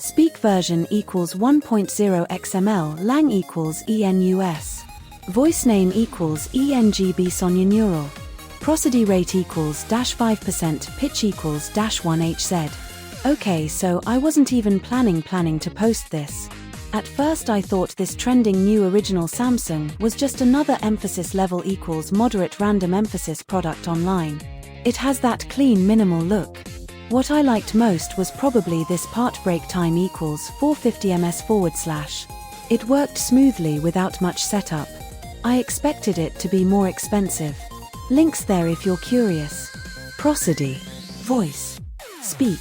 Speak version equals 1.0 XML, lang equals ENUS. Voice name equals ENGB Sonia Neural. Prosody rate equals -5%, pitch equals -1 Hz. Okay, so I wasn't even planning to post this. At first I thought this trending new original Samsung was just another emphasis level equals moderate random emphasis product online. It has that clean minimal look. What I liked most was probably this part break time equals 450 ms/. It worked smoothly without much setup. I expected it to be more expensive. Links there if you're curious. Prosody. Voice. Speak.